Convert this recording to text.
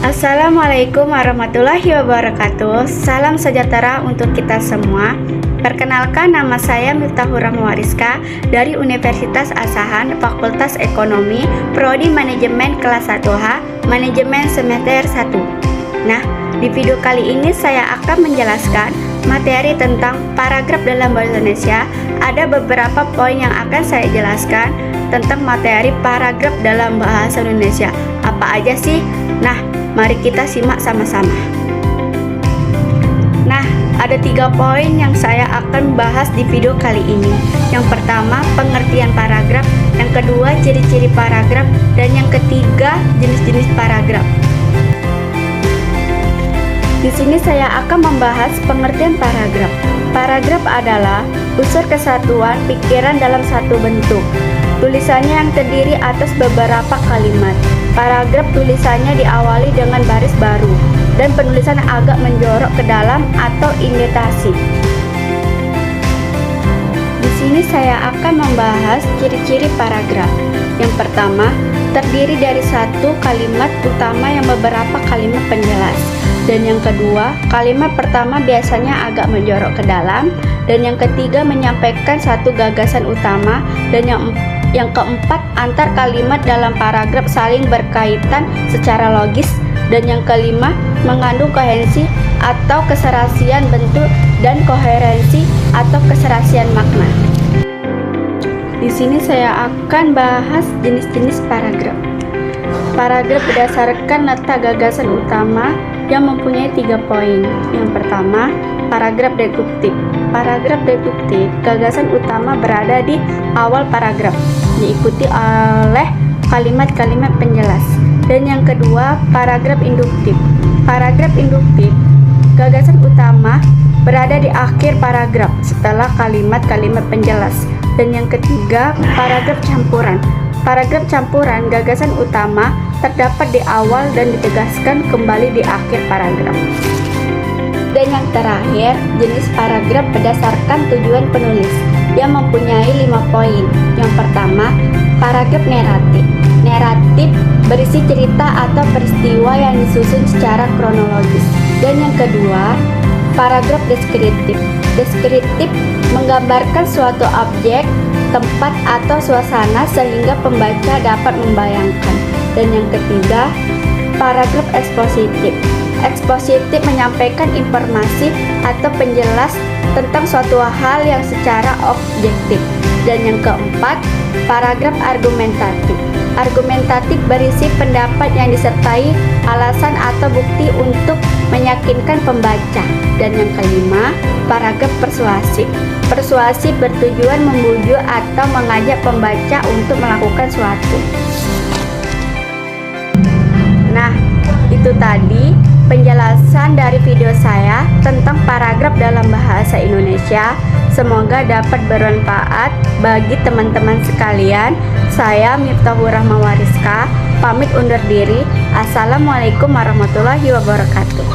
Assalamualaikum warahmatullahi wabarakatuh. Salam sejahtera untuk kita semua. Perkenalkan, nama saya Miftahur Rahma Wariska dari Universitas Asahan, Fakultas Ekonomi, Prodi Manajemen kelas 1H, Manajemen semester 1. Nah, di video kali ini saya akan menjelaskan materi tentang paragraf dalam bahasa Indonesia. Ada beberapa poin yang akan saya jelaskan tentang materi paragraf dalam bahasa Indonesia. Apa aja sih? Nah, mari kita simak sama-sama. Nah, ada 3 poin yang saya akan bahas di video kali ini. Yang pertama, pengertian paragraf. Yang kedua, ciri-ciri paragraf. Dan yang ketiga, jenis-jenis paragraf. Di sini saya akan membahas pengertian paragraf. Paragraf adalah unsur kesatuan pikiran dalam satu bentuk. Tulisannya yang terdiri atas beberapa kalimat. Paragraf tulisannya diawali dengan baris baru dan penulisan agak menjorok ke dalam atau indentasi. Di sini saya akan membahas ciri-ciri paragraf. Yang pertama, terdiri dari satu kalimat utama yang beberapa kalimat penjelas. Dan yang kedua, kalimat pertama biasanya agak menjorok ke dalam. Dan yang ketiga, menyampaikan satu gagasan utama. Dan yang keempat, antar kalimat dalam paragraf saling berkaitan secara logis. Dan yang kelima, mengandung koherensi atau keserasian bentuk dan koherensi atau keserasian makna. Di sini saya akan bahas jenis-jenis paragraf. Paragraf berdasarkan letak gagasan utama yang mempunyai 3 poin. Yang pertama, paragraf deduktif. Paragraf deduktif, gagasan utama berada di awal paragraf, diikuti oleh kalimat-kalimat penjelas. Dan yang kedua, paragraf induktif. Paragraf induktif, gagasan utama berada di akhir paragraf setelah kalimat-kalimat penjelas. Dan yang ketiga, paragraf campuran. Paragraf campuran, gagasan utama terdapat di awal dan ditegaskan kembali di akhir paragraf. Dan yang terakhir, jenis paragraf berdasarkan tujuan penulis yang mempunyai 5 poin. Yang pertama, paragraf naratif. Naratif berisi cerita atau peristiwa yang disusun secara kronologis. Dan yang kedua, paragraf deskriptif. Deskriptif menggambarkan suatu objek, tempat atau suasana sehingga pembaca dapat membayangkan. Dan yang ketiga, paragraf ekspositif. Ekspositif menyampaikan informasi atau penjelas tentang suatu hal yang secara objektif. Dan yang keempat, paragraf argumentatif. Argumentatif berisi pendapat yang disertai alasan atau bukti untuk meyakinkan pembaca. Dan yang kelima, paragraf persuasif. Persuasif bertujuan membujuk atau mengajak pembaca untuk melakukan suatu. Nah, itu tadi penjelasan dari video saya tentang paragraf dalam bahasa Indonesia. Semoga dapat bermanfaat bagi teman-teman sekalian. Saya Miftahur Rahma Wariska, pamit undur diri. Assalamualaikum warahmatullahi wabarakatuh.